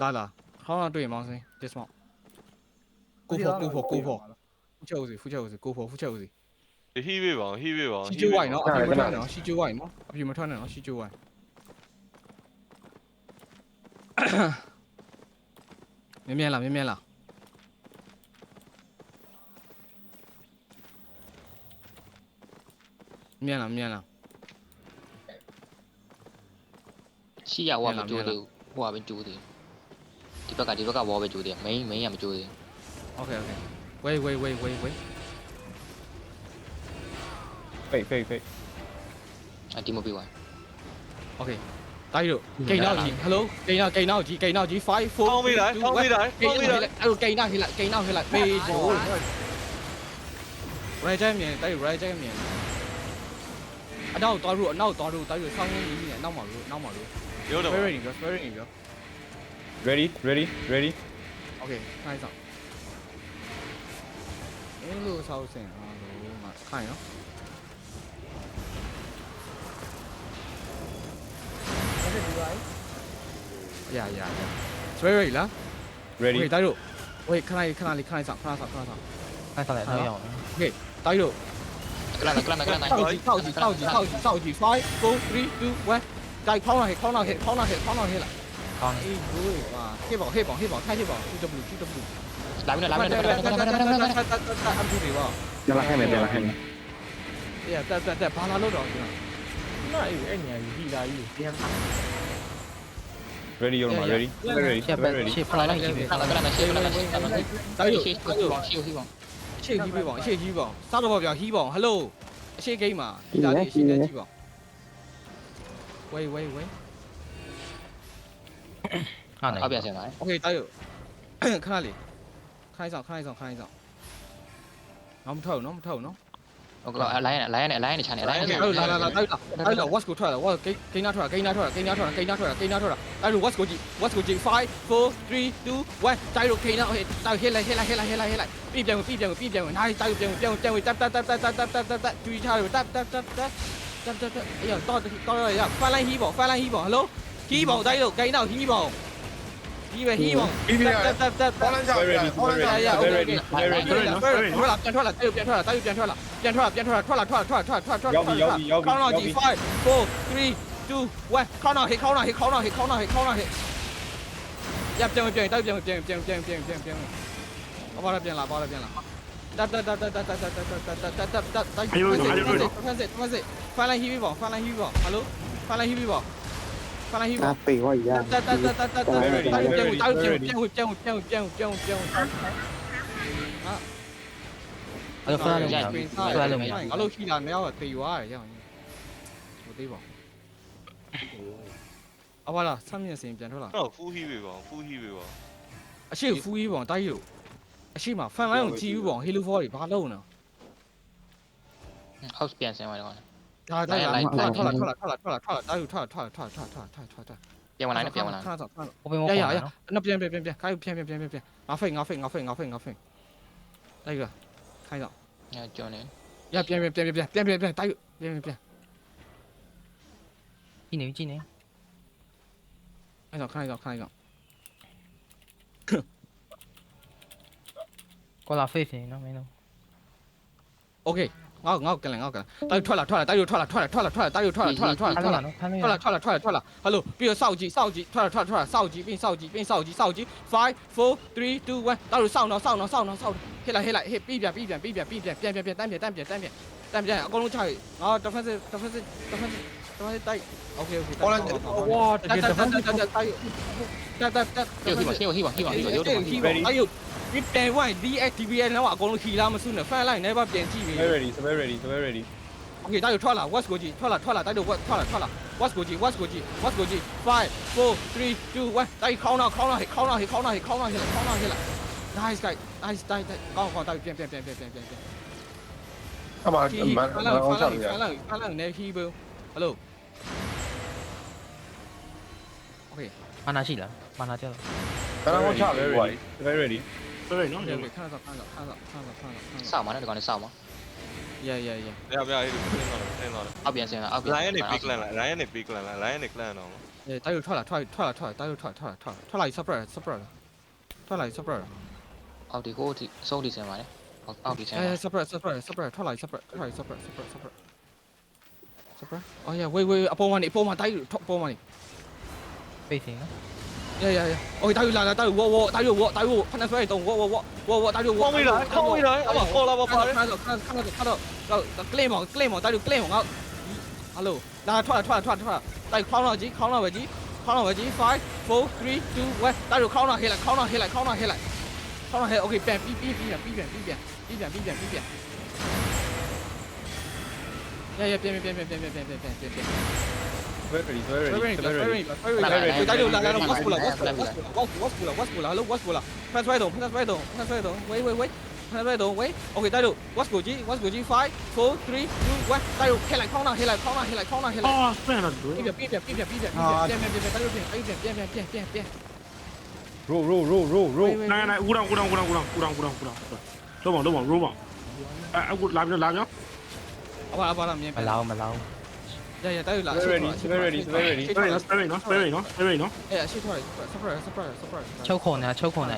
လာခေါင်းတော့တွေ့မောင်းစင်း dismount ကိုဖို့ဖူးချက်ဦးစီကိုဖို့ဖူးချက်ဦးစီ ဟီးပေးပါဟီးပေးပါ ရှိကျိုးဝိုင်နော်အပြင်မထွက်နဲ့နော်ရှိကျိုးဝိုင်နော်အပြင်မထွက်နဲ့နော်ရှိကျိုးဝိုင်မြင်လားမြင်လားရှိရဝါမကြိုးသေးဘူးဟိုကပဲကြိုးသေးဒီဘက်ကဝေါ်ပဲကြိုးသေးမိန်းကမကြိုးသေး Okay wait ဖိတ် အတီမပြီးပါ Okay တိုက်လို့ကိန်းနောက်ကြီး hello ကိန်းနောက်ကြီး5 4 ထောင်းမိလိုက်အဲ့လိုကိန်းနောက်ဟိလိုက် ပေးဂျိုးရိုက်ကြမြင်တိုက်ရိုက်ကြမြင်အနောက်သွားလို့တိုက်လို့ဆောင်းရင်းကြီးနဲ့နောက်မှာလို့ ရုပ်တော့ very ready Okay ခိုင်းဆောင်အဲ့လိုဆောက်စင်အားလို့မှခိုင်းနော်ရ very လား ready Okay တိုက်လို့ wait ခဏလေးဆောက် အဲ့ဒါလည်းတော့ရအောင် Okay တိုက်လို့ ကလန်ဆောက်ကြီး5 4 3 2 1တိုက်ခေါင်းလာဟဲ့လား ကောင်းတယ် အေးဘိုးဟာဟေ့ပေါ့ထိုက်ဟေ့ပေါ့ QW လာပြီလား အမ်ပူတွေပါ ပြန်လာခဲ့မယ် အေးတက်ဘာလာလို့တော့ကျွန်တော် နားအဲ့ညာကြီးလာကြီးပြန် ready ရောမှာ ready ရှေ့ပဲရှေ့ဖလာလိုက်ကြည့် ကလန်ရှေ့တိုက်လို့ ရှေ့ပါ အရှိကြီးပေါ့စားတော့ပြောဟီးပေါ့ဟယ်လိုအရှိဂိမ်းမှာဒီသားလေးအရှိတက်ကြီးပေါ့ဝေး ဟာနေ အပြန်ဆင်ပါ Okay တိုက်လို့ခဏလေးခိုင်းဆောင်နောက်မထောက်နော် ဟုတ်ကဲ့လိုင်းနဲ့ချာနေလိုင်းနဲ့ လာတိုက်လို့ what's go ထွက်လာ what ဂိမ်းနာထွက်တိုက်လို့ what's go ကြည့်5 4 3 2 1တိုက်လို့ဂိမ်းနာတိုက်ဟစ်လိုက်ပြီးပြန်ဝင်နိုင်တိုက်ပြန်ဝင်တပ်တူချလို့တပ်အေးတော့ရဖန်လိုက်ဟီးပေါ့ဟယ်လိုဟီးပေါ့တိုက်လို့ဂိမ်းနာဟီးပေါ့ဟီးပေါ့တပ်ဟောလန်ချဟောလန်ချရ okay ထွက်လာပြန်ထွက်လာပြန်ထွက်လာခေါင်းတော့ကြီး5 4 3 2 1ခေါင်းတော့ဟိခေါင်းတော့ဟိရပြန်အပါပြန်လာတပ်ဖန်လိုက်ဟီးပေါ့ဟယ်လိုဖန်လိုက်ဟီးပေါ့ပေဝါရ ပြန်အဲ့ဖလာလို့မရ ငါလို့ရှိလာနေတော့တေရွာရအောင်ဟိုသေးပါအပါလားဆမ်းမြင့်စင်ပြန်ထွက်လာ တော့ဖူးဟီးပေးပါအရှိဖူးကြီးပေါ့တိုက်ရုပ်အရှိမှာဖန်လိုင်းကိုကြည့်ဘူးပေါ့ဟီလိုဖော်တွေဘာလုပ်နေ အောက်ပြန်ဆင်ပါတော့ ဒါထွက်လာတိုက်ရုပ်ထွက်ပြန်ဝင်လိုက်ခဏ โอเปน ရနော်ပြန်ခိုင်းပြန်ငါဖိတ်လိုက်ခိုင်းတော့ ညကျော်နေ ရပြန်တိုက်ရုပ်ပြန် ကြည့်နေ အဲ့တော့ခိုင်း ကောလာဖေးနေနော်မင်းတို့ Okay ငါကန်တိုက်ထွက်လာတိုက်ရုပ်ထွက်လာတိုက်ရုပ်ထွက်လာ ဖမ်းလို့နော်ဖမ်းလို့ ထွက်လာဟယ်လိုပြီးတော့စောက်ကြည့်ထွက်လာစောက်ကြည့်ပြီးစောက်ကြည့်5 4 3 2 1တော့စောက်နော်ဟစ်လိုက်ဟစ်ပြီးပြန်တန်းပြန်အကုန်လုံးချရငါ defensive တိုက် Okay ဝါတကယ်တဖန် တိုက်ရုပ်ပြီးပြန်ဝိုင်း deactivate တော့အကုန်လုံးခီလာမစုနဲ့ fan line နဲ့ပါပြန်ကြည့်ပြီ ready Okay တိုက်ရုပ်ထွက်လာ what's go ကြည့်ထွက်လာတိုက်ရုပ်ထွက်လာ what's go ကြည့်5 4 3 2 1တိုက်ခေါင်းတော့ nice guy nice တိုက်ကောင်းတိုက်ပြန် အမ fan line နဲ့ he will hello Okay မာနာရှိလားမာနာကြောက် ready ခဏဆောက် စောက်မှာနော်ဒီကောင်လေးစောက်မှာ yeah ရဟီးဆင်းသွားတယ် အောက်ပြန်ဆင်အောက်ပြန် လိုင်းနဲ့ပေးကလန်တော့ တိုက်လို့ထွက်လာတိုက်လို့ထွက်လာ separate ထွက်လာ separate အောက်ဒီကိုဒီစုံးဒီဆင်ပါလေအောက်ဒီဆင်ပါ separate ထွက်လာ separate အော်ရဝေးအပေါ်မှာနေအပေါ်မှာတိုက်လို့အပေါ်မှာနေ facing နော် โอเคတိုက်လို့လာတိုက်လို့ဝတိုက်လို့ဖနက်ဆွဲတုံဝတိုက်လို့ ဖောင်းမိတာဖောင်းမိတာအမခေါ်လာပါပါတယ် ခါတော့ကလင်းမောင်တိုက်လို့ကလင်းမောင်ငါဟယ်လိုလာထွက်တိုက်ခေါင်းတော့ကြီး5 4 3 2 1တိုက်လို့ခေါင်းတော့ဟဲလိုက်โอเคပြန်ပြီးရပြန် very ready very ready very ready တိုက်လို့လာ what's cool hello what's cool ဖနက်ဆွဲတုံဝေးဖနက်ဆွဲတုံဝေးโอเคတိုက်လို့ what's cool 5 4 3 2 1တိုက်လို့ဟဲလိုက်ခေါင်းတော့ဟဲလိုက် အော်ပြန်လာသူ ပြန်တိုက်လို့ပြန် roll နိုင်ဦးတောင်လုံးပါအခုလာပြန် အပါလာမြင် မလောင်း ရတိုက်လို့လာ very ready စပယ်နော်ရှေ့ထွက် separate ချုပ်ခုံနေ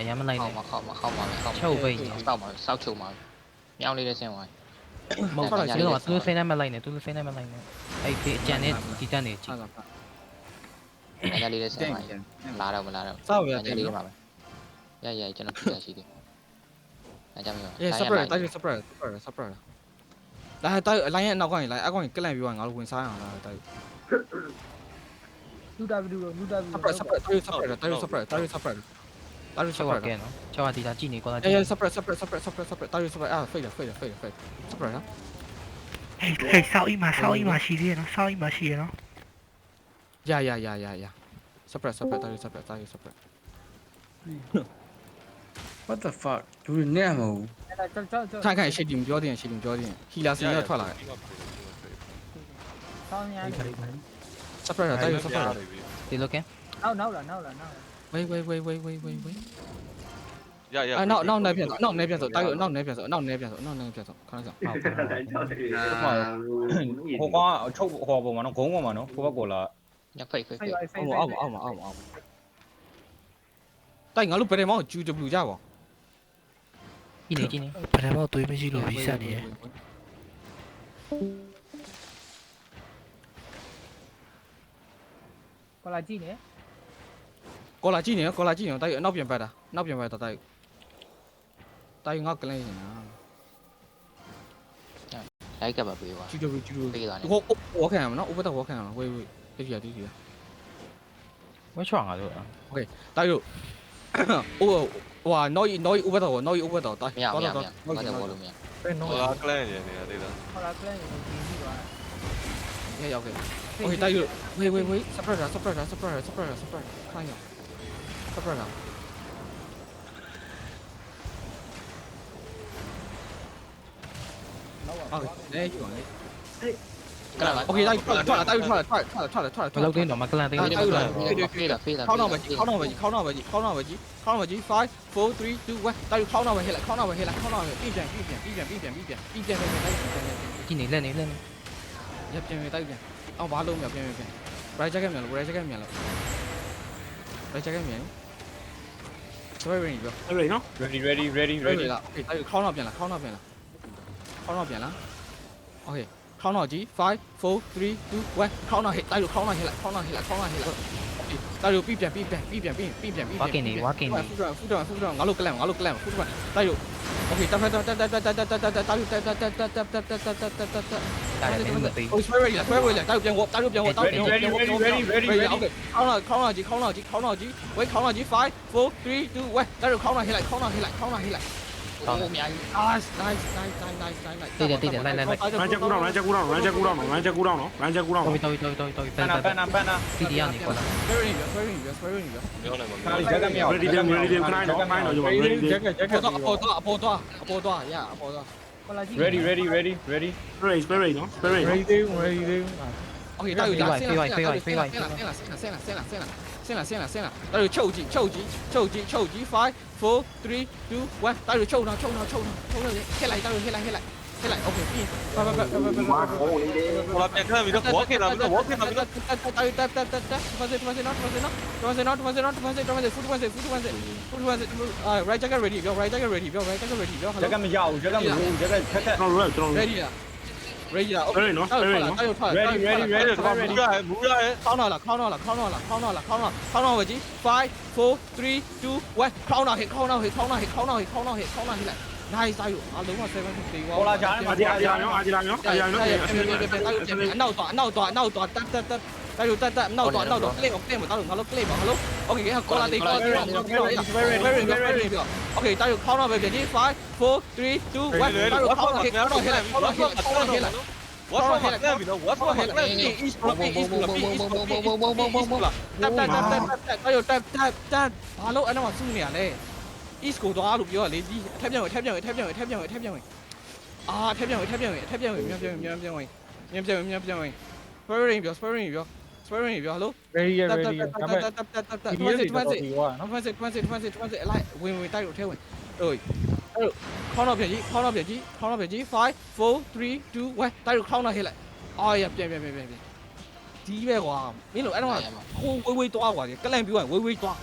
အရင်မလိုက် ခေါ နဲ့ က်မှာစောက်မှာစောက်ချုပ်မှာမြောင်းလေးနဲ့ဆင်သွား မဟုတ်ဘူးဒီတော့သူစိမ့်နေမလိုက်နဲ့အဲ့ဒီအကြံနဲ့ဒီတန်းနေကြည့် ညလေးနဲ့ဆင်သွားလာတော့မလာတော့ စောက်ရ ညလေးမှာပဲရကျွန်တော်ပြချရှိတယ်အဲကြောင့်မျိုး separate တိုက်လို့ separate လာတိုက်အလိုင်းရဲ့နောက်ကနေလိုက်အကောင်ကလန့်ပြီးတော့ငါတို့ဝင်စားရအောင်လာတိုက် လူတာဗီဒီယိုလူတာဗီဒီယို separate တိုက်လို့ separate ချောက်ကဲနော်ချောက်ကဒီတာကြည့်နေကောလာ separate တိုက်လို့ separate အာ fade separate နော် ဟေးစောက်အီမာရှိသေးရနော်စောက်အီမာရှိရနော် ရ separate တိုက်လို့ separate what the fuck သူနဲ့မဟုတ် 看ရှေ့ဒီပြောတင်ဟီလာစင်ရထွက်လာတယ် စောင်းရမ်း separate တိုက်လို့ separate ဒီလိုကဲ နောက်လာဝေးရ နောက်နေပြန်ဆိုတိုက်လို့နောက်နေပြန်ဆိုခဏဆောင် ဟိုကောင်အချုပ်ဟောပေါ်မှာနော်ဂုံးပေါ်မှာနော်ကိုဘက်ကိုလာ ညဖိတ် အောက်တိုက်ငါတို့ဘယ်မောင် GW ကြပါ ကြည့်နေ ပထမသွေးမရှိလို့ပြီးဆက်နေတယ်ကောလာကြည့်နေ ကောလာကြည့်နေတိုက်နောက်ပြန်ပတ်တာတိုက်ငါကလင်းနေတာ လိုက်ကပါပေးပါ GW ပေးတာ ဟိုဝခံရမနော်ဥပဒေဝခံရမှာဝေးတိကျ ဝဲချောင်းငါတို့ တိုက်လို့ဟိုနော်ဥပဒေတိုက် မရဘာလို့လို့မရ ဟောလာကလန့်နေနေတာသိလား ကောလာကလန်ကိုကြည့်ပြီးသွား ရောက်ခဲ့โอเคတိုက်လို့ဝေး separate ခိုင်းရ separate နေယူပါလေ ကလာ โอเคတိုက်ထွက်လာ မလောက်တင်းတော့မကလန်တင်း ဖေးတာ ခေါင်းတော့ပဲကြီး5 4 3 2 1တိုက်လို့ခေါင်းတော့ပဲဟဲ့လိုက်ပြီးပြန် ကြည့်နေလက်နေ ရပြန်တိုက်ပြန်အောင်ဘာလုံးမြပြန် right jacket မြန်လို့ right jacket မြန် sorry ရင်းပြော အဲ့ဒီနော် ready လာโอเคတိုက်လို့ခေါင်းတော့ပြန်လာโอเคခေါင်းတော့ကြီး5 4 3 2 1ခေါင်းတော့ဟဲ့တိုက်လို့ခေါင်းတော့ဟဲ့လိုက်တိုက်လို့ပြီးပြန် ဝါကင်နေ ဖူတော့ငါလို့ကလန့်ဖူတော့တိုက်လို့โอเคတက်တိုက်လို့ တာတယ်မသိ โอ้ swear ready တိုက်ပြန်ဝတိုက်လို့ပြန်ဝ ready โอเคခေါင်းတော့ကြီးဝေးခေါင်းတော့ကြီး5 4 3 2 1တိုက်လို့ခေါင်းတော့ဟဲ့လိုက် ကောင်းတယ် nice တိတယ်လိုက် လမ်းချက်ကူတော့နော် တော် တီဒီရောက်နေကောလာ swear ready ပြောနေမှာ ခါလေးဂျက်ကမြောက် ready ခနိုင်းတော့ready ဂျက်က အပေါ်သွားရအပေါ်သွား ကောလာကြည့် ready ready နော် ready โอเคတိုက်လို့ဆင်းလာတိုက်လို့ချုပ်ကြီး5 4 3 2 1တိုက်လို့ချုပ်တော့ဟဲ့လိုက်တိုက်လို့ဟဲ့လိုက် ဟဲ့လိုက် okay ပြီးဘာ ပေါ်လာပြန်ခံပြီးတော့ walk in လာပြီးတော့ walk in လာပြီးတော့ right jacket ready ပြော right jacket ready ပြော right jacket ready ပြော ဂျက်ကမရဘူးဂျက်ကမဘူးဂျက်ကခက်ခက် ကျွန်တော် ready လား ready လား Ready နော် Ready နော် ready ready ready မူရမူရ ခေါင်းတော့လားခေါင်းတော့လားခေါင်းတော့လားခေါင်းတော့လားခေါင်းတော့ခေါင်းတော့ပဲကြီး5 4 3 2 1ခေါင်းတော့ဟဲ့ခေါင်းတော့ဟဲ့ခေါင်းတော့ဟဲ့ခေါင်းတော့ဟဲ့ခေါင်းတော့ဟဲ့ခေါင်းတော့ဟဲ့လိုက်နိုင်စားယူအလုံးက7 50 ပေါ်လာကြတယ် အာဒီလာရောအာဒီလာရောအာဒီလာရော အနောက်တော့တက်တိုက်ရတက်အနောက်တော့ clip မှာတော့ငါတို့ clip ပါဟယ်လို okay ကောလာတေကော okay တိုက်ရခေါင်းတော့ပဲကြီး5 4 3 2 1တိုက်ရခေါင်းတော့ဟဲ့ခေါင်းတော့ဟဲ့လိုက်ခေါင်းတော့ဟဲ့လိုက်ခေါင်းတော့ဟဲ့လိုက် What's wrong with that? What's wrong with that? East tap ဘာလို့အဲ့တော့စူးနေရလဲ East ကိုသွားလို့ပြောရလေဒီအထက်ပြောင်းအာထက်ပြောင်းအာမြန်မြန်မြန် spurring ပြော spurring ပြော hello ready ready 20အလိုက်ဝင်တိုက်လို့ထဲဝင်ဟုတ်အဲ့ခေါင်းတော့ပြန်ကြီး5 4 3 2 1တိုက်လို့ခေါင်းတော့ဟစ်လိုက်အာရပြန်ဒီပဲကွာမင်းတို့အဲ့တော့ဟိုဝေးသွားကွာကလန်ပြီးဝင်ဝေးသွား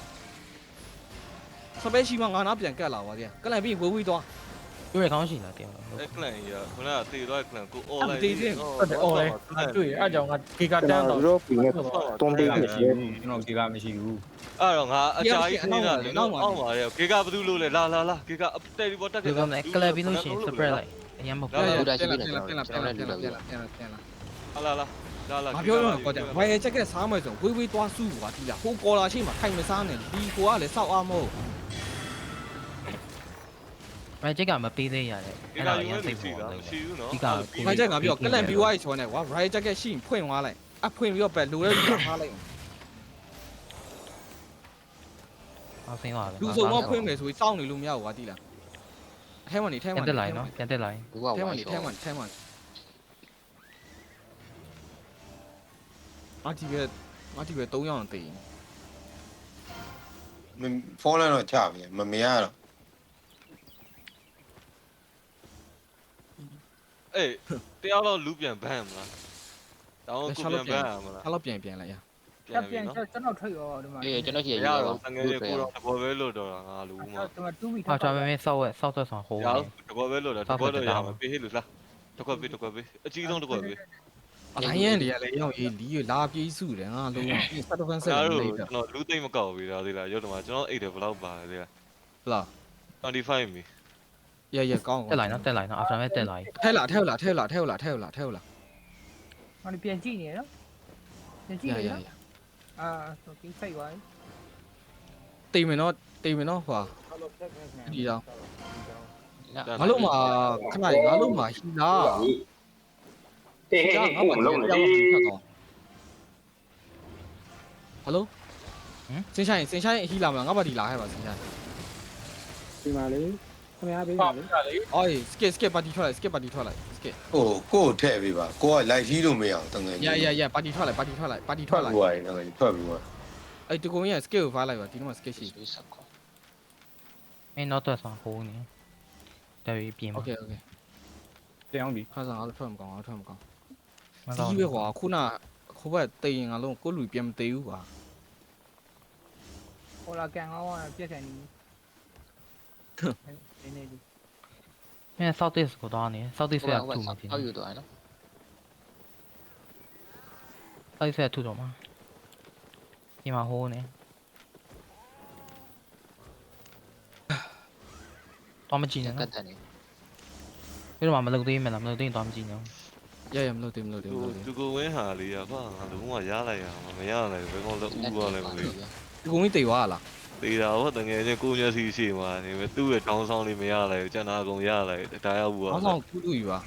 စပယ်ရှိမှငါနာပြန်ကတ်လာကွာကလန်ပြီးဝေးသွား ပြောရခေါင်းရှိလားတင် အဲ့ကလန်ကြီးကခုနကတေတော့ကလန်ကိုအော်လိုက် ဟုတ်တယ်အော်လေတွေ့အဲ့ကြောင့်ငါကေကတန်းတော့ ရောပြီးနေတုံးပေးနေတယ် ကျွန်တော်ကေကမရှိဘူး အဲ့တော့ငါအကြာကြီးခင်းနေတာလေတော့အောက်ပါလေကေကဘာလို့လို့လဲလာကေကတယ်လီပေါ်တက် ဒီကောင်နဲ့ကလပ်ပြီးလို့ရှိရင် spread လိုက်အရင်မဟုတ်ဘူး လူတာရှိပြီကျွန်တော်လည်းလူတာပြီ လာ မပြောတော့ကောကြဝိုင်ရချက်ကစားမယ်ဆိုဝေးသွားစုကွာဒီလားဟိုကော်လာရှိမှခိုင်မစားနဲ့ဒီကိုကလည်းစောက်အားမဟုတ် right ချက်ကမပေးသေးရတယ် ကေ အဲ့ က ဒါအ ယူ ရင် နေ စိတ် စီ ပေါ် တာ လိုက် ရှိဘူးနော် ဒီက ဝိုင်ချက်ကပြောကလန်ပြီးွားချောနေကွာ right ချက်ကရှိဖွင့်သွားလိုက်အဖွင့်ပြီးတော့ပဲလိုရဲလူထားလိုက် အောင်စင်းသွားတယ် လူစုံတော့ဖွင့်မယ်ဆိုပြီးစောင့်နေလို့မရဘူးကွာဒီလားထဲမှာနေ ပြန်တက်လိုက်နော်ပြန်တက်လိုက် လူကဝို ထဲမှာ င်း နေ ရှော့ ထဲမှာအတီးပဲ3ယောက်တည် ဖုန်းလည်းတော့ချပြီမမြင်ရတော့ အေးတရားတော့လူပြန်ဘန်းမလားတောင်းကိုပြန်ဘန်းမလား အဲ့တော့ပြန်လိုက်ရ ပြန်နော် ကျွန်တော်ထွက်ရောဒီမှာ အေးကျွန်တော်ရှိရ ရ ရ တော့ တော့ ငယ်လေးကိုတော့တဘောပဲလို့တော့ငါလူမှာ ကျွန်တော်တူးပြီး ဟာချာမဲဆောက်ဆောက်ဆောင်ဟိုး ရတဘောပဲလို့တော့တဘောလို့ရမှာပေးဟိလို့လားတကွက်ပေးအကြီးဆုံးတကွက်ပေး အလိုင်းရန်တွေကလည်းရောက်ရေးလီးလာပြေးစုတယ်ငါလုံးဝစက်တဖန်ဆက် ကျွန် နေ တော် တယ် ကျွန်တော်လူသိမ့်မကောက်ပြီးတော့ဒီလားရုပ်တမှာကျွန်တော်အိတ်တယ်ဘယ်လောက်ပါတယ်လဲ ဟုတ်လား 25မီ ရကောင်း တက်လိုက်နော်တက်လိုက်နော် after မဲ့တက်လိုက် ထဲလာ ငါပြန်ကြည့်နေရနော်ပြန်ကြည့်နေနော်အာဆိုပြီးဖိတ်သွား တိမ်မနော်ဟွာဒီတော့ငါလုံးမှာခဏငါလုံးမှာဟီလာဟေးငါလုံးနေဟယ်လိုစင်ဆိုင်ဟီလာမလားငါဘာဒီလာဟဲ့ပါစင်ဆိုင် ဒီမှာလေခင်ဗျားပေးပါလေ အော် skip ပါတီထွက်လိုက် skip ဟိုကိုထည့်ပေးပါကိုကလိုက်ထီးလို့မရအောင်တငယ် ရပါတီထွက်လိုက် ထွက်ပြီးသွားရင်တငယ်ထွက်ပြီးသွား အဲ့တကုံကြီး skill ကိုဖားလိုက်ပါဒီမှာ skill ရှိ မင်းတော့တက်ဆောင်ဟိုးနေတယ်ပြီးပြင်ပါ okay တောင်းပြီ ခါစားငါတို့ထွက်မကောင်းဒီပဲကွာခုနခိုးဘက်တိမ်ငါလုံးကိုလူပြန်မသေးဘူးကွာ ဟိုလာကန်ကောင်းပြက်ကန်နေနေ မင်း south east ကိုတော့နေ south east ကထူမှာပြင် အောက်ယူတော့နော် south east ကထူတော့မှာပြင်မှာဟိုးနေတော့မကြည့်နဲ့ က နော် တ်တန်နေ ပြီးတော့မလုပ်သေးမလားမလုပ်သေးတော့မကြည့်နော် မလို့တင် သူကိုဝင်းဟာလေးကွာငါလုံးဝရလိုက်ရမှာမရလိုက်ဘယ်ကောင်လဲဥသွားလဲမသိ ဒီကုံကြီးတိမ်သွားလား သေးတာဟောတငယ်ချင်းကိုမျက်စိရှိမှာနေပဲသူ့ရဲ့တောင်းဆောင်လေးမရလိုက်ကျန်တာအကုန်ရလိုက်ဒါရောက်ဘူး အောင်းဆောင်ကူယူပါ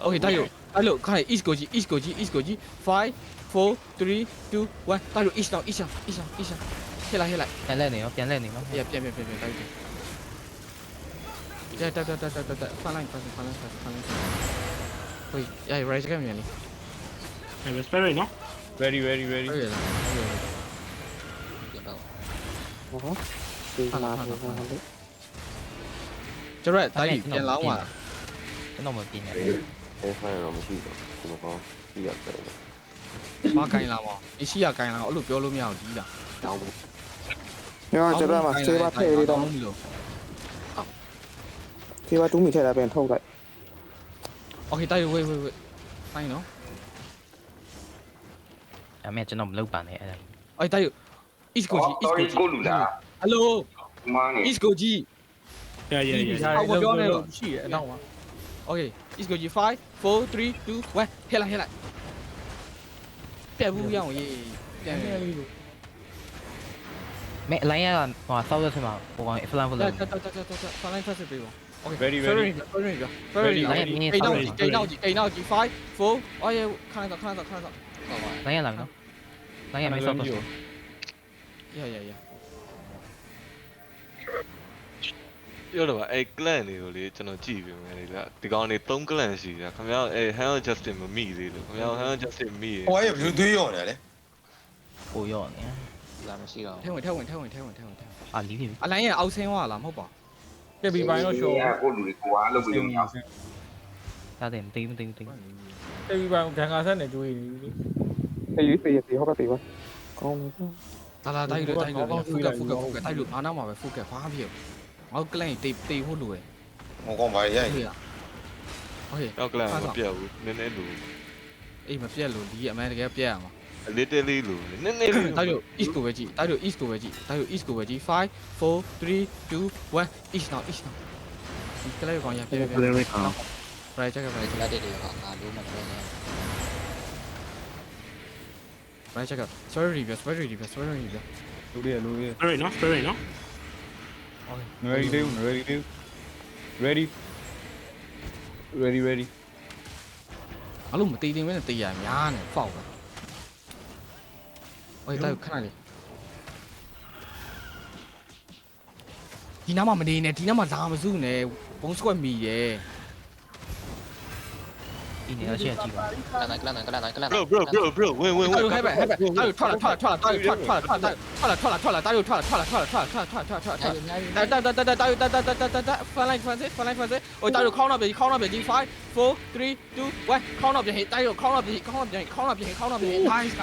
okay တိုက်ရအဲ့လိုခါ east ကိုကြီး5 4 3 2 1တိုက်ရ east down ဟဲ့လိုက် ပြန်လဲနေနော်ပြန်နေနော် ပြန်တိုက်တက်ဖန်လိုက်ဟိုရ right ကမြန်လေ Spurring နော် ready ready ဟုတ်ရလား ပြန်တော့ ဟုတ်ဒီမှာလေ ကျရက်တိုက်ပြန်လောင်းပါ ကျွန်တော်မပြင်းနဲ့ အဲဖိုင်တော့မရှိတော့ကျွန်တော်ကောင်းကြည့်ရတယ် ဘာကင်လာမောအရှိရကင်လာအဲ့လိုပြောလို့မရဘူးဒီလား တောင်းဘူး ညောကျွန်တော်မှာစေးပါထည့်ရတော့စေးပါတူးမိထည့်တာပြန်ထုတ်လိုက် โอเคတိုက်ဝေးဆိုင်နော် အမေကျွန်တော်မလုပ်ပါနဲ့အဲ့ဒါ အဲ့တိုက် East Go ကြီး East Go ကြီးကိုလူလားဟယ်လို East Go ကြီး ရရရ ဟောပြောနေတော့ရှိတယ်အတော့မှာโอเค East Go ကြီး5 4 3 2 1ဟဲ့လိုက်ပြက်ဘူးရအောင်ရေးပြန်ပြန်လေးလို့ မဲအလိုင်းကဟိုဆောက်ရဆင်မှာဟိုကောင်ဖလန်ဖလန် တက်ဖလိုင်းဖက်စစ်ပေးပါโอเค Very sorry ကိန်းနောက်ကြီး5 4အော်ရခဏတော့ လိုင်းရလာပြီနော်လိုင်းရမဲဆောက်တော့ yeah ပြောတော့အဲ့ clan တွေကိုလေကျွန်တော်ကြည့်ပြီးမယ်လေဒီကောင်တွေ3 clan ရှိတာခင်ဗျားအဲ့ Hand Justin မမိသေးလို့ခင်ဗျား Hand Justin မိရ ဟိုကဘယ်လိုသွေးရောနေလဲ ပိုရော့နေ လာမရှိတော့ ထဲဝင်အာလီးပြီ အလိုင်းရအောက်ဆင်းသွားလားမဟုတ်ပါ ကဲပြီးပိုင်းတော့ရှော့ ကိုလူတွေကိုအားလုပ်ပြီးတော့ ရတယ်မသိဘူး ကဲပြီးပိုင်းဒန်ကာဆက်နဲ့ကြွေးနေပြီ တေးဟောပါတေးပါကောင်းတယ် လာတိုက်လို့ဖုကတိုက်လို့အားနာမှာပဲဖုကဘာဖြစ်ငေါကလန်တေးဖို့လိုရယ် ဟောကောင်းပါရဲ့ โอเค တော့ clan မပြတ်ဘူးနည်းနည်းလူ အေးမပြက်လို့ဒီအမှန်တကယ်ပြက်ရမှာ little လူနည်းနည်းလူ တိုက်လို့ east ကိုပဲကြည့်တိုက်လို့ east ကိုပဲကြည့်5 4 3 2 1 east now ဒီကလေးကောင်ရပြက် right check လက်တွေတွေကငါလုံးမပြောနေ right check sorry review လူတွေလူတွေ Spirit နော် Spirit နော် ready ready အဲ့လိုမတေးတင်မဲနဲ့တေးရများနေဖောက်ပဲโอเคတိုက်ခဏလေးဒီနားမှာမနေနဲ့ဒီနားမှာလာမစုနဲ့ဘုံစကွက်မီရယ် ဒီနေရာရှေ့ကြည့်ပါ bro win တိုက်လို့ဟဲ့ပဲတိုက်လို့ထွက်လာတိုက်လို့ဖန်လိုက်ဟိုတိုက်လို့ခေါင်းတော့ပြီ5 4 3 2 1ခေါင်းတော့ပြီတိုက်လို့ခေါင်းတော့ပြီnice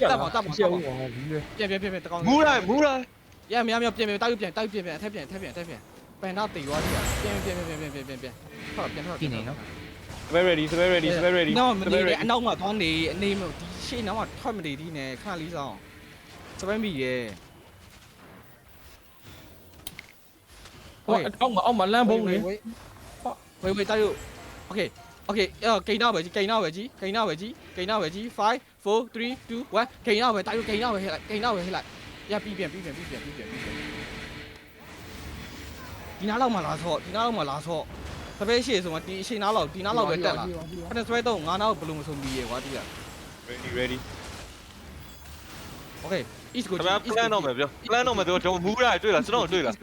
တက်ပါပြန်တကောင် မူလိုက်ရမရပြန်တိုက်ပြန်အထက်ပြန်ပန်တော့တေသွားပြီပြန်ထွက် ဒီနေနော် ready နော်မနေနဲ့အနောက်မှာသွားနေအနေမဒီရှေ့နောက်မှာထွက်မနေဒီနဲ့ခဏလေးဆောင်စပယ်မီရဲ့ အောက်မှာလမ်းဘုံနေ ဝေးတိုက်လို့โอเคကိန်းနောက်ပဲကြီး5 4 3 2 1ကိန်းနောက်ပဲတိုက်လို့ကိန်းနောက်ပဲဟဲ့လိုက်ရပြီးပြန်ဒီနားလောက်မှာလာဆော့စပယ်ရှေ့ဆိုမှဒီအချိန်နားလောက်ပဲတက်လာခဏဆွဲတော့ငါးနားဘယ်လိုမဆုံးပြီးရေကွာတိရ ready โอเค east go ခင်ဗျာ plan တော့မယ်ပြော plan တော့မယ်တို့ကျွန်တော်မူလိုက်တွေ့လားကျွန်တော်တွေ့လား 5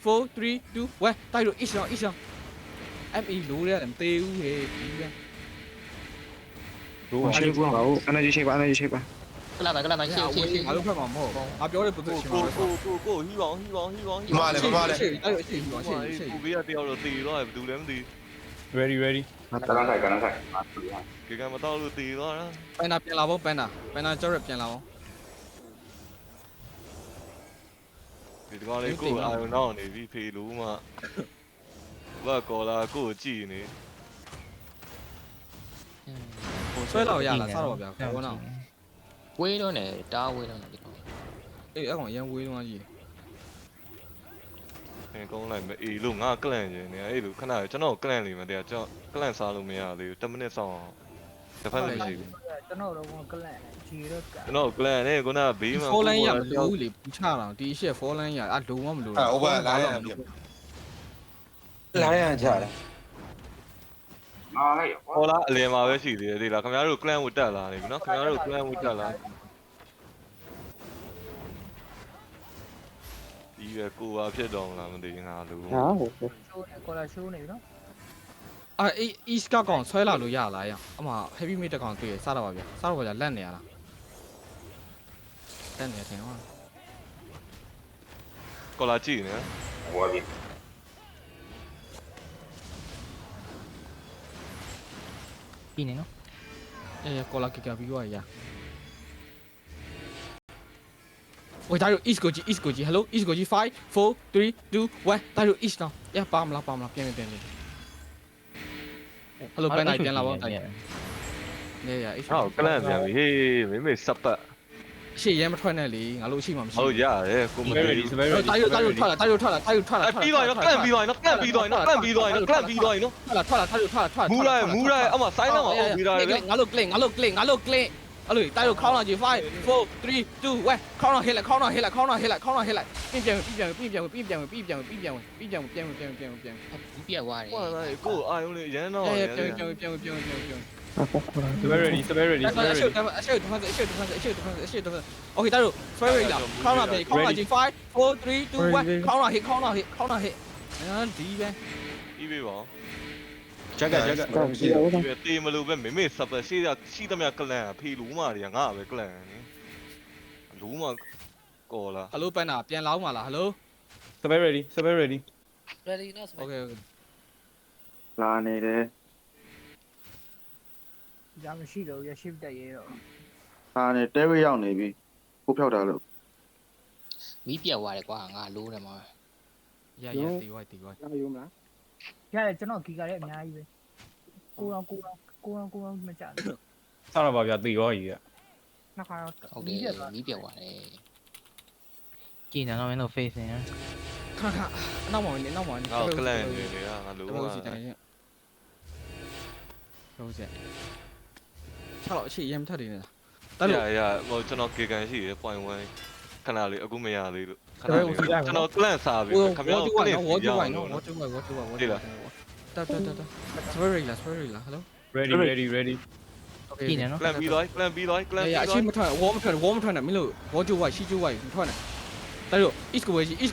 4 3 2 1တိုက်လို့ east now ME လို့ရတယ်မသေးဘူးဟေးပြီးပြန် roll shape ပါဦး energy shape ကလာရှေ့ ငါတို့ဖက်မှာမဟုတ်ဘူးငါပြောတဲ့ position မှာပဲ ကိုဟီပေါင်း ဒီမှာလည်းဘာလဲ ရှေ့တိုက်လို့ရှေ့ ကိုဘေးကတယောက်တော့တည်သွားတယ်ဘယ်သူလဲမသိ ready ကလန်းဆိုင် ကေကမတော့လို့တည်သွားတာ ပန်နာပြန်လာဖို့ပန်နာကျော်ရပြန်လာဖို့ ဒီကောင်လေးကိုအာရုံနောက်နေပြီဖေလို့မှဘာကောလာကိုကြည့်နေ ဆွဲတော့ရလားစတော့ဗျာခေါင်းတော့ ဝေးတော့နေတားဝေးတော့နေဒီကောင် အေးအဲ့ကောင်ရန်ဝေးတော့ကြီး ငကုန်းလိုက်မအေးလို့ငါကလန့်နေနေအဲ့လိုခဏကျွန်တော်ကလန့်လေးမတရားကျွန်တော်ကလန့်စားလို့မရသေးဘူး10မိနစ်ဆောင်အောင်တစ်ဖက်လည်းမရှိဘူး ကျွန်တော်တော့ကလန့်ဂျီတော့က ကျွန်တော်ကလန့်နေခုနဘေးမှာ 4 lane ရမလို့ဘူးလေပူချတာဒီရှက်4 lane ရအဲ့လုံးဝမလို့ အဲ့ over လာရအောင်လာရကြတယ် ဟောလားအလယ်မှာပဲရှိသေးတယ်ဒီလားခင်ဗျားတို့ကလန့်ဝတ်တက်လာနေပြီနော်ခင်ဗျားတို့ကလန့်ဝတ်တက်လာဒီရကိုပါဖြစ်တော့မလားမသိငါလို့ ဟာဟုတ် ရှိုးနေကောလာရှိုးနေပြီနော် အဲ့ east ကကောင်ဆွဲလာလို့ရလားရအမ heavy meat တကောင်တွေ့ရစတော့ပါဗျာစတော့ပါဗျာလက်နေရလားလက်နေတယ်နော် ကောလာကြည့်နေ ဟောဒီ ကြည့်နေနော် ကောလာကီကာပြီးသွားရ喂，打入 East 国际 East 国际 ，Hello East 国际 ，5 4 3 2 1，打入 East 呢？呀，把我们了，变。Hello，变哪边了？我呀， ဟောကလန်ပြန်ပြီဟေးမိမိစပ်ပတ် ရှေ့ရဲမထွက်နဲ့လေငါတို့ရှိမှမရှိ ဟုတ်ရတယ်ကိုမ very လေး ready very ready တာရုထွက်လာ ပြီးသွားရင်တော့ကလန်ပြီးသွားရင်တော့ကလန်ပြီးသွားရင်တော့ထွက်လာထွက် မူလိုက်အမဆိုင်းတော့အောင်ပြီးတာလေ ငါတို့ clean အဲ့လိုတာရုခေါင်းလာကြည့်5 4 3 2 1ခေါင်းလာဟစ်လိုက်ပြင်ပြန်ဘူးပြက်သွားတယ် ဟောကိုအာယုံလေးရန်တော့ ပြန် very ready very ready အရှုပ်โอเคတာရု ferry လာခေါင်းလာပြင်ခေါင်းလာကြည့်5 4 3 2 1ခေါင်းလာဟစ်ဒီပဲ ပြီးပြီပါ jacket မရှိတော့ ဒီတေးမလို့ပဲမိမိစပ်ပတ်ရှိသမျှကလန်ဖေလူးမာတွေကငါပဲကလန်လူးမာကော်လာ Hello ပန်းနာပြန်လောင်းပါလား Hello very ready very ready ready နော် Okay လာနေတယ် ဒါမရှိတော့ရ shift တက်ရဲတော့ လာနေတဲဝေးရောက်နေပြီကိုဖြောက်တာလို့ မီးပြက်သွားတယ်ကွာငါလိုးတယ်မှာ ရတီဝိုင်း လာယူမလား ရတယ်ကျွန်တော်ဂီကာလည်းအများကြီးပဲကိုအောင်မကြဘူး စတော့ပါဗျာတေရောကြီးက နှစ်ခါတော့ ဟုတ်တယ်မီးပြက်သွားတယ် ကြည့်နေတော့မင်းတို့ face နေ ခဏနောက်မှဝင်နောက်မှဝင် ငါကလန်နေလေငါလူးမာ ဟုတ်စေ6လောက်အရှိရမ်းထက်နေလား ရဟိုကျွန်တော်ကေကန်ရှိရ point 1ခဏလေးအခုမရသေးလို့ခဏလေးကျွန်တော်ကလန်စားပြီခင်ဗျားကလန် ဝေါ်ကျူဝိုင်းနော်ဝေါ်ကျူဝိုင်းတာ Sorry လား Hello ready ready ready ကြည့်နေနော် ကလန်ပြီးသွားအရှိမထွက်ဝေါ်မထွက်နဲ့မင်းတို့ဝေါ်ကျူဝိုင်းရှိကျူဝိုင်းထွက်နေတာတို့ East ကိုဝေးကြီး 5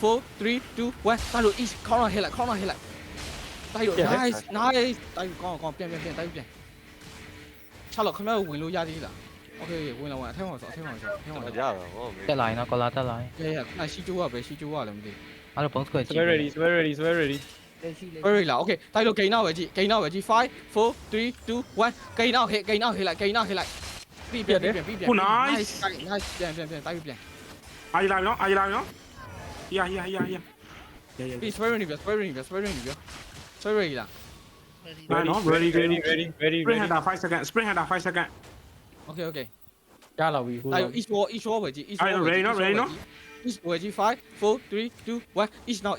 4 3 2 1တာတို့ East ခေါင်းလာဟစ်လိုက်တာတို့ nice တာတို့ကောင်းပြန်တာတို့ပြန်6လောက်ခင်ဗျားဝင်လို့ရသေးလား Okay ဝင်လာအထက်မှာဆို မရတော့ဟောမင်း တက်လာရင်တော့ကောလာတက်လာရင် ခဏရှိကျူကပဲရှိကျူကလည်းမသိ အဲ့တော့ box ကိုကြည့် very ready very ready very ready လက်ရှိလေ Very လား Okay တိုက်လို့ဂိမ်းနောက်ပဲကြည့်5 4 3 2 1ဂိမ်းနောက်ဟစ်လိုက်ဂိမ်းနောက်ဟစ်လိုက်ပြီးပြန် nice ပြန်တိုက်ပြန် အားရလာပြီနော်အားရလာပြီနော်ရပြီး Very နေပြ Very လား နော် ready sprint hunter 5 second sprint hunter 5 second Okay ရလာပြီဟို တိုက် East wall ပဲကြည့် East wall ready နော် East wall ကြည့်5 4 3 2 1 East now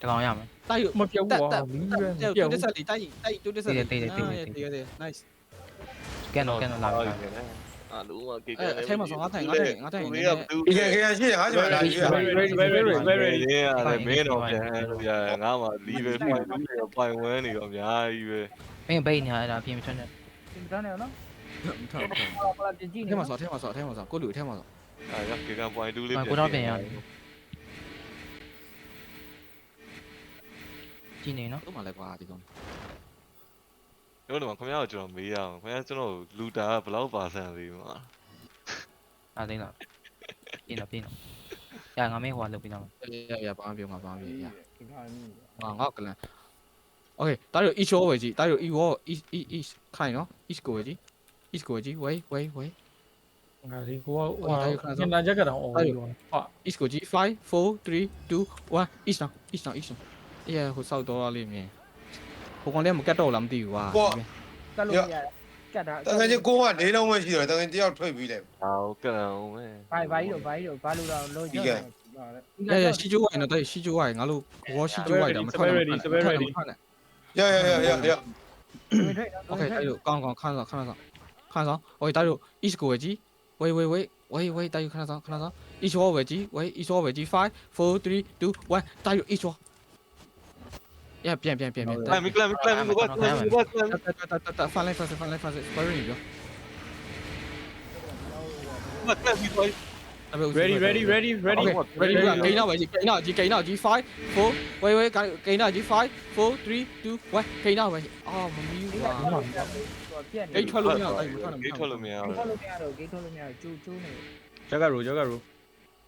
တကောင်ရမယ် တိုက် မပြောဘူးကွာမီးပဲမပြော တူ ဘူး တက်ဆက်လေးတိုက်တူတက်ဆက်လေး nice ကန်တော့လာပြီ အာလူးမာကေ အဲ့ ကန် အထဲမှာဆိုငါထိုင် ဒီကရှိရငါ့ကျမလာပြီ very ready ရတယ်မင်းတော့ပြန်လို့ရငါမှလီးပဲပြန်ပိုင်ဝန်းနေတော့အများကြီးပဲ မင်းဘိတ်နေရတာပြင်မထွက်နဲ့ တင်တန်းနေနော် ထောက် ဘာလာပြင်ကြည့် အ နေ ထဲမှာဆိုကိုလူအထဲမှာဆို အဲ့ဒါကေကန်ပိုင်2လေး ကိုတော့ပြင်ရတယ်ကြည့်နေနော် တော့မှလည်းကွာဒီကောင် တို့တော့ခင်ဗျားကိုကျွန်တော်မေးရအောင်ခင်ဗျားကျွန်တော်လူတာဘယ်လောက်ပါဆန်လေးမှာ အားသိလားပြင်တော့ရငါမင်းဟိုလုပ်ပြီးတော့ ရဘာမှပြောငါဘာမှပြောငါကလန် Okay တာတို့ east wall ပဲကြည့်တာတို့ east ခိုင်းနော် east ကိုပဲကြည့် east ကိုကြည့် wait ငါဒီကိုဟိုညနာချက်ကတော့အော်ပြီးတော့ဟာ east ကိုကြည့်5 4 3 2 1 east now ဟိုစောက်တော့လေးမြင်ဟိုကောင်လည်းမကတ်တော့လားမသိဘူးကွာ တက်လို့ရတယ်ကတ်တာ တကယ်ကြီးကိုက၄လုံးပဲရှိတယ်တကယ်တယောက်ထွက်ပြီးလိုက် ဟောကလန်အောင်ပဲ ဘာလို့ဘာလို့တော့လောကြည့်ရရှိကျိုးဝိုင်းတော့ရှိကျိုးဝိုင်းငါတို့ဘောရှိကျိုးဝိုင်းတော့မထွက်နဲ့ ရ Okay တာတို့ကောင်းခန်းဆောင် Okay တာတို့ east ကိုပဲကြည့် wait တာတို့ခဏဆောင် east wall ပဲကြည့် wait east wall ပဲကြည့်5 4 3 2 1တာတို့ east wall ရပြန် ကလန် 翻来 Barry 你ပြော ready ready ready ready ready ဂိမ်းနောက်ပဲကြည့်ဂိမ်းနောက်5 4 wait ဂိမ်းနောက်5 4 3 2 1ဂိမ်းနောက်ပဲအော်မမီးဘူးကွာ ပြက်နေ ဂိမ်းထွက်လို့မရဘူး ဂိတ်ထွက်လို့မရ ဂိ ဘူး တ်ထွက်လို့မရတော့ဂိတ်ထွက်လို့မရတော့ကျိုးနေ jacket roll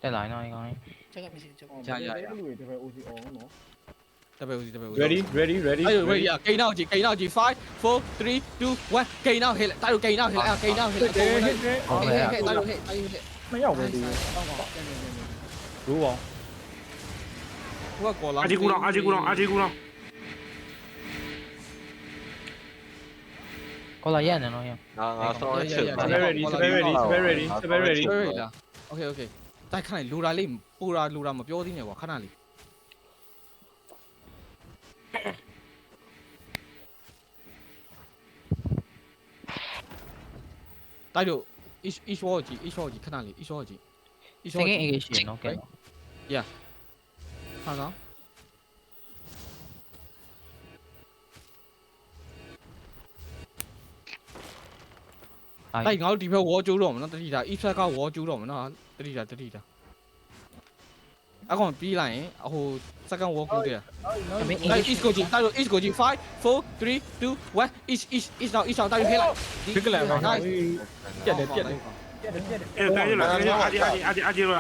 တက်လာရင်တော့အကောင် ရ လူတွေတကယ် OC on နော် double uzi double uzi ready ready ready 哎呦 ready 啊 gain out 5 4 3 2 1 gain out hit 带入 gain out hit 啊 gain out hit ဟဲ့ hit 带入 hit 带入 hit မရောက်ပဲဒီรู้ป่ะ 不过果然阿吉鼓浪阿吉鼓浪阿吉鼓浪 过来验的喏验。ငါဆောင်းချက် ready 啦 OK OK 但看来撸来哩不啦撸啦没标的呢我看那里带入一说几看那里一说几一说 Second A 线喏，给。看到但我ဒီဘက်ဝေါ်ကျိုးတော့မနော်တတိတာ east side ကဝေါ်ကျိုးတော့မနော်တတိတာအကောင်ပြီးလိုက်ရင်ဟို second wall ကိုတည်းအဲ့ east ကိုကြည့်တိုက်လို့ east ကိုကြည့်5 4 3 2 1 east now တိုက်ရခဲ့လိုက် ဒီကလည်းပါပြက်တယ် 哎赶紧了阿吉了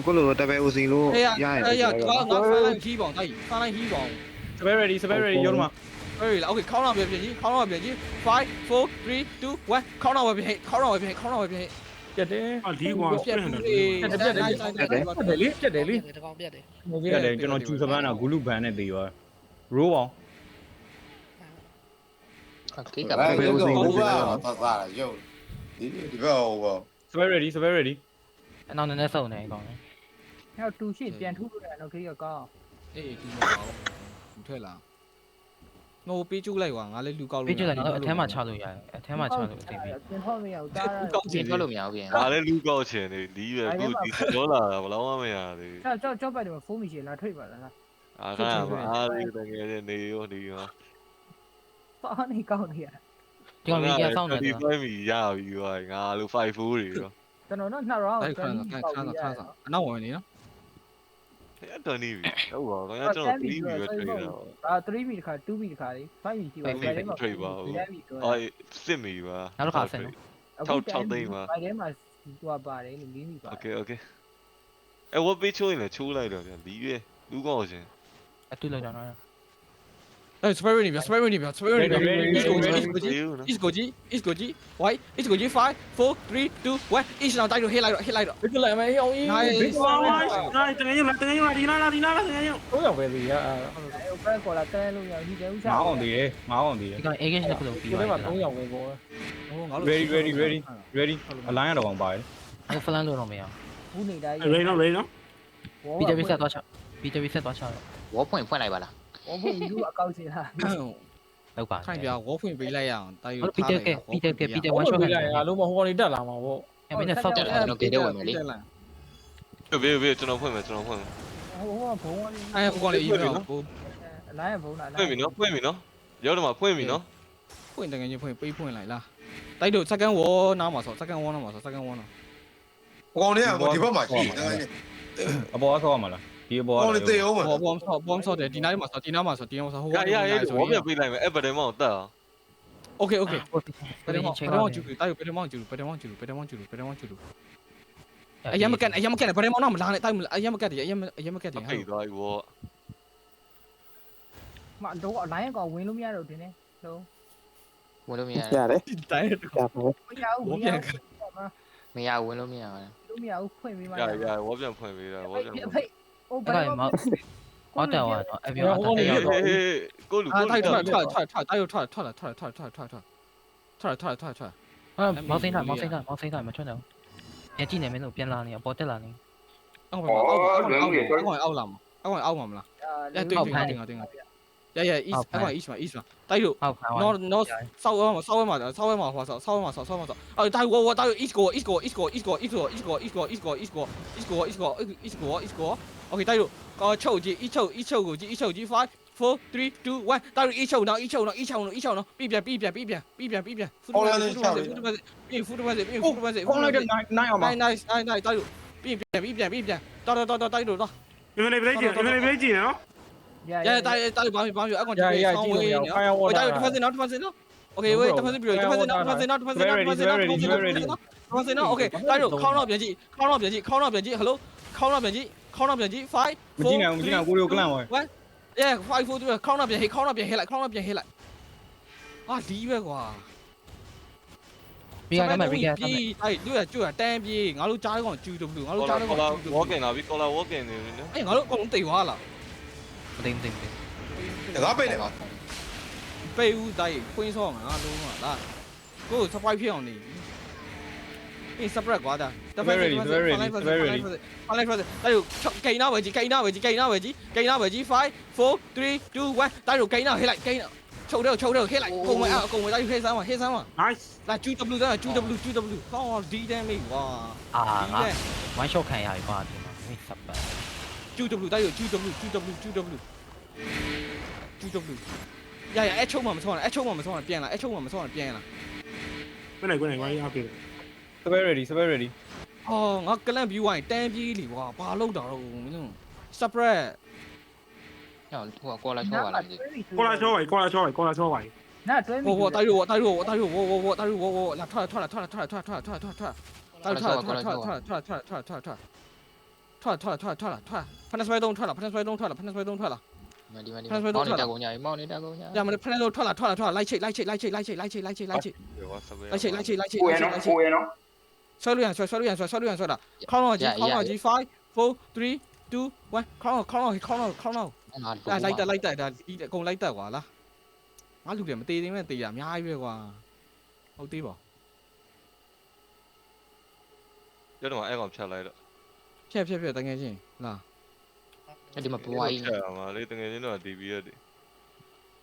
ကိုလိုတပည့်ဦးစီလို့ 哎呀ရရင် 哎呀ငါ翻လိုက်希望တိုက်翻လိုက်希望 spare ready ရောမှာ Very 啦 OK ခေါင်းတော့ပြန်ကြည့်ခေါင်းတော့ပြန်ကြည့်5 4 3 2 1ခေါင်းတော့ပြန်ခေါင်းတော့ပြန်ပြက်တယ် 啊离光 ပြတ်ပြီပြက်တယ်လေပြက်တယ်ကျွန်တော်ကျူစပန်းတာဂူလူဘန်နဲ့သေးရော roll ပါ cái အဲ့ cặp ဒါကိုဘာသာရုပ်ဒီဘက်ဟိုပေါ့ spare ready နောက်နည်းနည်းစုံနေအကောင် ဟဲ့တူရှိပြန်ထုလို့ရတယ်နော်ခေကကောင်း အေးဒီမှာဘူးထွက်လာငိုပေးကျူးလိုက်ကွာငါလည်းလူကောက်လို့ ပြီးကြတယ်အထဲမှာချလို့ရတယ်အထဲမှာချလို့သိပြီ ပြန်ထောက်မရဘူးတား ကောက်ချင် ပြင်ထွက်လို့မရဘူးပြင် ငါလည်းလူကောက်ချင်နေလီးပဲခုဒီပြောလာတာဘယ်တော့မှမရသေးဘူး ကြောက်ပတ်တယ်မှာဖုန်းမရှိလာထွက်ပါလား အားခါအားလေးတကယ်နေရောဒီရော ပါနေကောင်းနေရ ဒီကောင်ကြီးဆောင်းနေ ဒီ တယ် ဖိုင်မီရပြီကွာငါလို5-4တွေရော ကျွန်တော်တော့2 round တိုက်ခါအနောက်ဝင်နေနော် အဲ့တော်နေပြီဟုတ်ပါခင်ဗျာကျွန်တော်3ပြီပဲထွေးတာ အာ3 meter ခါ2 meter ခါလေး5 meter ရှိပါဘူး အော်စစ်မီပါ နောက်တစ်ခါဆက်နော် 6သိန်းပါ ဘိုင်ထဲမှာဟိုပါတယ်လို့4 meter ပါ Okay အဲ့ဝတ်ပေးချိုးရင်လည်းချိုးလိုက်တော့ဗျာလီးပဲလူကောက်ချင် အတူလောက်တော့နော် အဲ့ spare ready ပြ spare ready east ကိုကြည့် east ကိုကြည့် white east ကိုကြည့်5 4 3 2 1 east now တိုက်လို့ hit လိုက်တော့ ဒီကလည်းမအောင်ကြီး 哎等下又来ဒီနာတော့ရောက်ပဲသေးရ ဟိုဘက်ကောလာတဲလို့ရဒီတဲဥစား ငါအောင်သေးတယ် ဒီကောင် A ကနှစ်ခုလုံးပြီး ဒီ သွား မှာ ပြီ 3ရောက်ပဲပေါ့ ဟိုငါတို့ ready အလိုင်းရတော့အောင်ပါတယ် အဲ့ဖလန်လို့တော့မရ ဘူးနေတိုင်း ready နော် ပြီးတယ်ပြီးဆက်သွားချပြီးတယ်ပြီးဆက်သွားချ ဝေါ်ဖွင့်လိုက်ပါလား ဟိုဘူးလူအကောက်စီလား လောက်ပါ ခိုင်ပြဝေါ်ဖွင့်ပေးလိုက်ရအောင်တိုက်ယူ ပြီးတယ် one shot လိုက်ရလုံးမဟိုကနေတက်လာမှာပေါ့ အဲ့မင်းနဲ့ဆောက်တယ် ဘေးကျွန်တော်ဖွင့်မယ် ဟိုဘုံကလေး အဲ့ဟိုကောင်လေး email ကို လိုင်းဘုံလား ဖွင့်ပြီနော်ရောက်တော့မှဖွင့်ပြီနော် ဖွင့်တကယ်ကြီးဖွင့်ပေးဖွင့်လိုက်လားတိုက်တို့ second wall နားမှာဆော second wall နားမှာဆော second wall နား ဟိုကောင်လေးကဒီဘက်မှာရှိတယ် အပေါ်ဆောက်ရမှာလားဒီအပေါ် ကောင်လေးတေအောင်မှာ bomb ဆောတယ်ဒီနားမှာဆောဒီနားမှာဆောဟို ရဝပြပေးလိုက်မယ်အဲ့ဗဒမောင်တက်အောင် Okay ပထမ ချိန် ကျူတိုက်ပထမကျူအယမကန်ပထမတော့မလာနဲ့တိုက်မအယမကန်တယ်အယမကန်တယ် ထိသွားပြီဗော မတော့အလိုင်းကောင်ဝင်လို့မရတော့တင်နေတော့ ဝင်လို့မရ တိုက် မရဘူး ဘောပြန် မရဝင်လို့မရဘူး လို့မရဘူးဖွင့်ပေးမှ ရဝပြန်ဖွင့်ပေးတာဝပြန် ဟိုဘယ် ဟောတယ်ဟောအပြောအတက်ရောက် ကိုလူ တိုက် ကို ထွက် ဟာမောင်းစိမ့်ထားမထွက်တော့ပြန်ကြည့်နေမင်းတို့ပြန်လာနေပေါ်တက်လာနေ အောက်မှာမလားရတွေ့တင်ရ east အကောင် east မှာတိုက်လို့ ဟုတ်ပါဘူး no ဆောက်ဝဲမှာဟိုဆောက်အဲ့တိုက်ဝတိုက် east go okay တိုက်လို့ကောချုပ်ကြည့် east ကိုကြည့် 5 4 3 2 1တိုက်လို့ east နောက်ပြပြန်ဖူးတူပါစေ ကောင်းလိုက်တဲ့နိုင်အောင်ပါ nice တိုက်လို့ပြပြန်တော်တိုက်လို့တော့ 你们那边几呢？ ရတိုက်ဘာအကောင်ဆောင်းဝေးနေတိုက်လို့တစ်ဖက်စင်နော် okay ဝေးတစ်ဖက်စင်ပြီးတစ်ဖက်စင်နော် okay တိုက်လို့ခေါင်းတော့ပြန်ကြည့် hello ခေါင်းတော့ပြန်ကြည့် ခေါင်းနောက်ပြန်ကြည့်5 မကြည့်နိုင်ဘူးမကြည့်နိုင်ကိုလိုကလန့်ဝဲ yeah 5 4 3ခေါင်းနောက်ပြန်ဟေးခေါင်းနောက်ပြန်ဟေးလိုက်ခေါင်းနောက်ပြန်ဟေးလိုက်အာဒီပဲကွာ ပြီးရမယ်ပြီးရမယ် အဲ့တို့ရကျွတ်တန်းပြေးငါတို့ကြားကောင်ကျူတူငါတို့ကြားကောင် ဝေါကင်လာပြီကောလာဝေါကင်နေပြီနော် အဲ့ငါတို့အကုန်လုံးတိတ်သွားလား မသိမသိ ငါပိတ်တယ် ပေးဦးတိုင်းခွင်းဆောငါလုံးမှာလားကို surprise ဖြစ်အောင်နေအေး surprise ကွာဒါဖန်လိုက်ဖန်လိုက်ဖန်လိုက်တိုက်တို့ကိန်းနာဝဲကြီး5 4 3 2 1တိုက်တို့ကိန်းနာဟေးလိုက်ကိန်းနာချုပ်တော့ဟေးလိုက်အကုန်မအကုန်မတိုက်ဟေးစမ်းပါ Nice လာ GW ဒါ GW ကောင်းဒီတန်းမေးကွာ အာငါ one shot ခံရပြီကွာဒီမှာမင်းစပ်ပါ GW တိုက်တို့ GW ရအချုံမှမဆောင်းအချုံမှမဆောင်းပြန်လာအချုံမှမဆောင်းပြန်လာ Cái này quá ok. Super ready ဟောငါကလန့် view ဝိုင်းတန်းပြေးလीကွာဘာလောက်တာတော့မင်းတို့ spread ဟိုကောလာချောပါလား Qua lại cho vậy. နာတွဲမိ ဟောတိုက်တို့လာထွက်တိုက်တို့ထွက်ဖနစပဲတုံးထွက်လာ ဒီမှာမောင်းနေတာကုန်ညာမောင်းနေတာကုန်ညာ ရမဖနစထွက်လာလိုက်ချိတ် ဝါဆဘဲ ကိုရနော် ဆွဲလို့ရဆွဲတာခေါင်းတော့ကြီး5 4 3 2 1ခေါင်းတော့လိုက်တက်ဒါဒီအကုန်လိုက်တက်ကွာလားငါလူတွေမသေးသေးမဲ့တေးရအများကြီးပဲကွာဟုတ်သေးပါ ရတော့အဲ့ကောင်ဖြတ်လိုက်တော့ ဖြတ်တကယ်ချင်းလား ဒီမှာဘွားကြီး ဖြတ်မှာလေတကယ်ချင်းတော့တီဗီရတယ်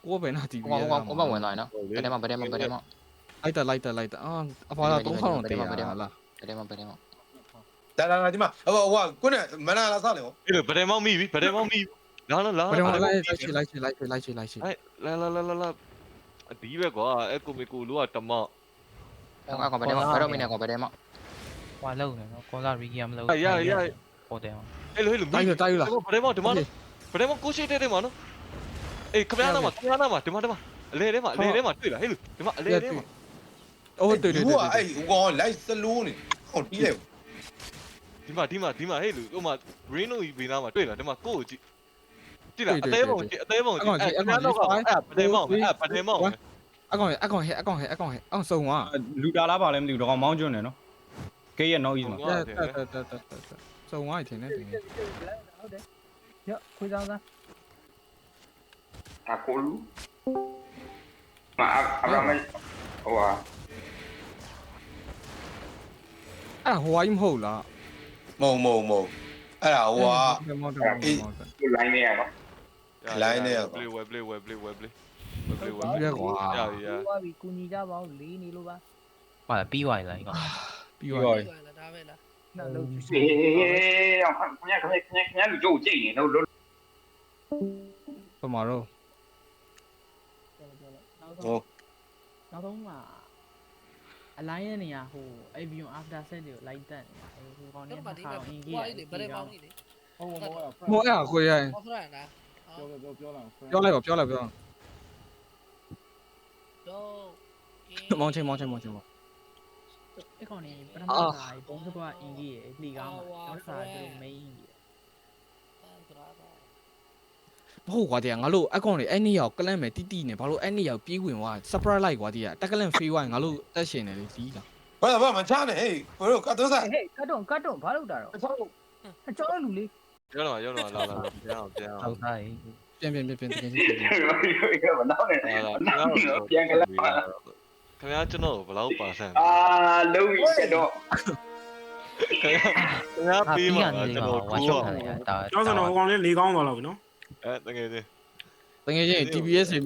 ကိုပဲနာတီဗီ ဟိုမဝင်လာနော်ဘယ်ထဲမှာလိုက်တက်အာအဖွားတော့3ခေါင်းတော့တေးရလား ဘယ်ထဲမှာ လာဒီမှာဟိုကိုနဲ့မနာလာစားလေဟော အဲ့ဗဒဲမောင်းမိပြီဗဒဲမောင်းမိလာလာ ဘယ်တော့လိုက်ချိလာအဒီပဲကွာအဲ့ကိုမီကိုလူကတမောက် အဲ့ကောင်ဘယ်ထဲမှာဘယ်တော့မင်းနဲ့ကောင်ဘယ်ထဲမှာ ဟွာလုံးနေနော်ကောလာရီကီမလုံးပေါ်တယ် အဲ့လိုမိ တိုက်ရလား ဗဒဲမောင်းဒီမှာဗဒဲမောင်းကိုရှိတဲ့မှာနော်အေးခမရနာမှာဒီမှာအလဲထဲမှာတွေ့လားဟဲ့လူဒီမှာအလဲထဲမှာ အိုးတွေ့ ဟိုအဲ့ဟိုလိုက်စလိုးနေဟောတီးလေ ဒီမှာဟဲ့လူဟိုမှာ green လို့ဘီနာမှာတွေ့လားဒီမှာကိုကိုကြည့်ကြည့်လားအသေးပုံကြည့်အဲ့ဗဒဲမောင်းအကောင်စုံသွား လူတာလားပါလဲမသိဘူးတော့ကောင်မောင်းကျွန်းနေနော်ကေးရဲ့ no ease မှာ စုံသွားထင်တယ် ဟုတ်တယ်ရခွေးစားသား ကိုလူမအရမဟိုဟာ အဲ့ဟိုဝိုင်းမဟုတ်လား မုံအဲ့ဒါဟိုဟာ ကိုလိုင်းနေရနော် play web ဒီပဲကွာ ရ ဟိုကကူညီကြပါဦးလေးနေလို့ပါ ဟွာပြီးသွားပြီလား ပြီးသွားပြီ နော်လုံး ဟေးအောင်ခင်ဗျာလူကြိုးကြိတ်နေလို့ ပမာတော့ နောက်ဆုံးမှာအလိုင်းရဲ့နေရာဟို avion after set တွေကိုလိုက်တက်နေတာဟိုကောင်နဲ့ခါတော့အင်ကြီးရတယ်ဘယ်မောင်းနေလဲ ဟိုအဲ့ခွေရိုင်း ပြောလိုက် ပြောလိုက်မောင်းချင်း အဲ့ကောင်နေပထမစားပုံစကွာအင်ကြီးရဲ့လှီကောင်းနောက်စားသူမိန်းကြီး မဟုတ်ကွာတရားငါတို့အကောင်တွေအဲ့နေ့ရောက်ကလန့်မယ်တိနေဘာလို့အဲ့နေ့ရောပြေးဝင်သွား surprise လိုက်ကွာတရားတက်ကလန့် free ဝိုင်းငါတို့တက်ရှင်တယ်လေဒီလား ဘာမချနဲ့ဟေးဘယ်လိုကတ်တော့စား ဟေးကတ်တုံဘာလုပ်တာတော့အကျော်လူလေး ရောလာပြန်အောင် ဟုတ်သားကြီး ပြန်တကယ်ချင်း မနောက်နေပြန်ကလာ ခင်ဗျာကျွန်တော်ဘယ်လောက်ပါဆန် လုံးပြီတော့ ခင်ဗျာပြီးမှာကျွန်တော် one shot ခံရတာ Cho nó con lên lý con vào rồi nó. အဲတကယ်ချင်း TBS တွေ